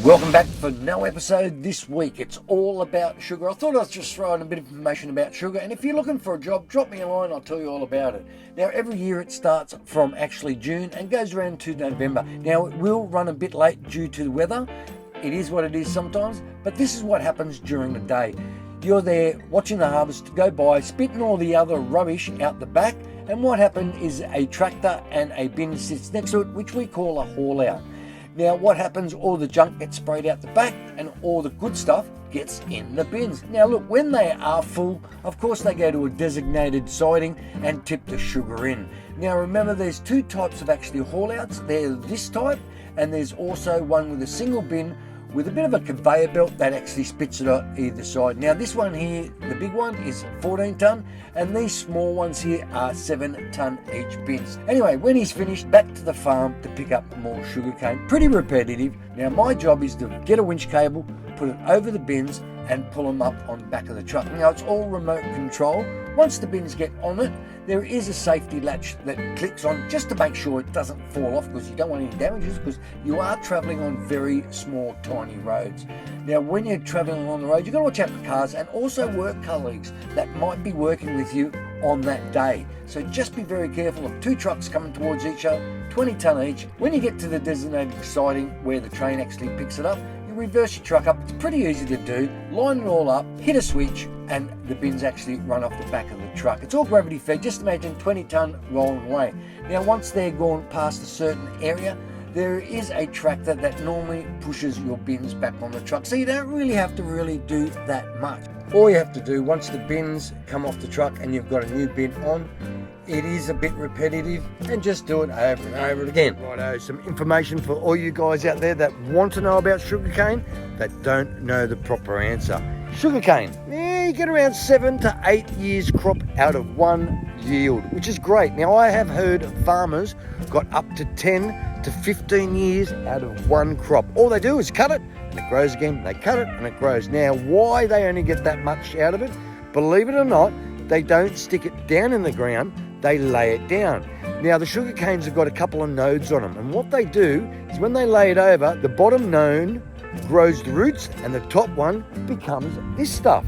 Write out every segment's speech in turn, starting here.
Welcome back for no episode this week. It's all about sugar. I thought I'd just throw in a bit of information about sugar, and if you're looking for a job, drop me a line, I'll tell you all about it. Now, every year it starts from actually June and goes around to November. Now, it will run a bit late due to the weather. It is what it is sometimes, but this is what happens during the day. You're there watching the harvest go by, spitting all the other rubbish out the back, and what happened is a tractor and a bin sits next to it, which we call a haul out. Now what happens, all the junk gets sprayed out the back and all the good stuff gets in the bins. Now look, when they are full, of course they go to a designated siding and tip the sugar in. Now remember, there's two types of actually haul outs. There's this type, and there's also one with a single bin with a bit of a conveyor belt that actually spits it on either side. Now this one here, the big one, is 14 tonne, and these small ones here are 7 tonne each bins. Anyway, when he's finished, back to the farm to pick up more sugarcane. Pretty repetitive. Now my job is to get a winch cable, put it over the bins and pull them up on the back of the truck. Now it's all remote control. Once the bins get on it, there is a safety latch that clicks on just to make sure it doesn't fall off, because you don't want any damages, because you are travelling on very small, tiny roads. Now when you're travelling along the road, you've got to watch out for cars and also work colleagues that might be working with you on that day. So just be very careful of two trucks coming towards each other, 20 tonne each. When you get to the designated siding where the train actually picks it up, you reverse your truck up. It's pretty easy to do. Line it all up, hit a switch, and the bins actually run off the back of the truck. It's all gravity fed. Just imagine 20 tonne rolling away. Now once they're gone past a certain area, there is a tractor that normally pushes your bins back on the truck. So you don't really have to do that much. All you have to do, once the bins come off the truck and you've got a new bin on, it is a bit repetitive, and just do it over and over again. Righto, some information for all you guys out there that want to know about sugarcane that don't know the proper answer. Sugarcane, you get around 7 to 8 years crop out of one yield, which is great. Now I have heard farmers got up to 10 to 15 years out of one crop. All they do is cut it and it grows again. They cut it and it grows. Now why they only get that much out of it? Believe it or not, they don't stick it down in the ground, they lay it down. Now the sugar canes have got a couple of nodes on them, and what they do is when they lay it over, the bottom node grows the roots and the top one becomes this stuff.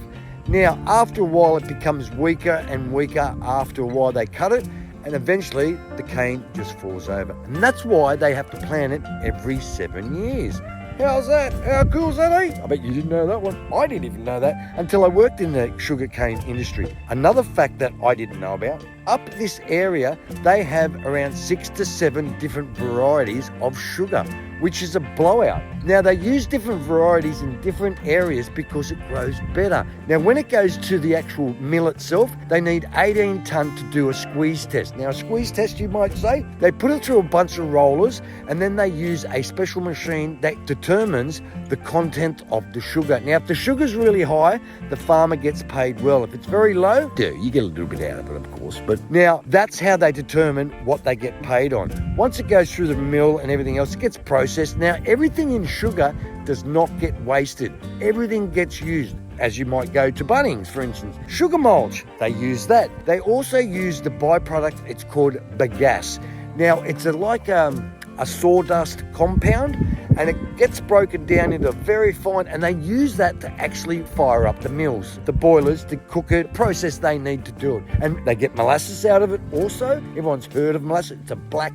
Now after a while it becomes weaker and weaker. After a while they cut it and eventually the cane just falls over, and that's why they have to plant it every 7 years. How's that? How cool is that, eh? I bet you didn't know that one. I didn't even know that until I worked in the sugarcane industry. Another fact that I didn't know about, up this area, they have around 6 to 7 different varieties of sugar, which is a blowout. Now they use different varieties in different areas because it grows better. Now when it goes to the actual mill itself, they need 18 tonne to do a squeeze test. Now a squeeze test, you might say, they put it through a bunch of rollers and then they use a special machine that determines the content of the sugar. Now if the sugar's really high, the farmer gets paid well. If it's very low, you get a little bit out of it, of course. But now that's how they determine what they get paid on. Once it goes through the mill and everything else, it gets processed. Now everything in sugar does not get wasted. Everything gets used. As you might go to Bunnings, for instance. Sugar mulch, they use that. They also use the byproduct, it's called bagasse. Now it's like a sawdust compound, and it gets broken down into very fine, and they use that to actually fire up the mills, the boilers, to cook it, process they need to do it. And they get molasses out of it also. Everyone's heard of molasses. It's a black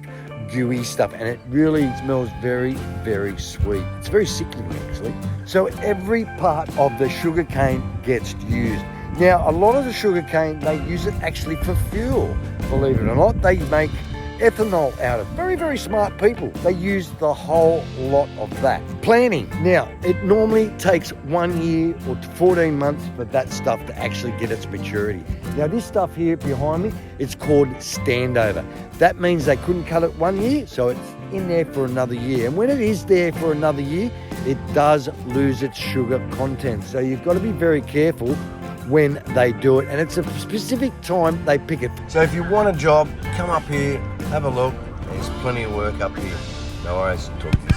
gooey stuff, and it really smells very, very sweet. It's very sickening actually. So every part of the sugar cane gets used. Now a lot of the sugar cane, they use it actually for fuel. Believe it or not, they make ethanol out of it. Very, very smart people. They use the whole lot of that. Planting. Now, it normally takes 1 year or 14 months for that stuff to actually get its maturity. Now, this stuff here behind me, it's called standover. That means they couldn't cut it 1 year, so it's in there for another year. And when it is there for another year, it does lose its sugar content. So you've got to be very careful when they do it, and it's a specific time they pick it. So if you want a job, come up here, have a look. There's plenty of work up here. No worries. Talk to you.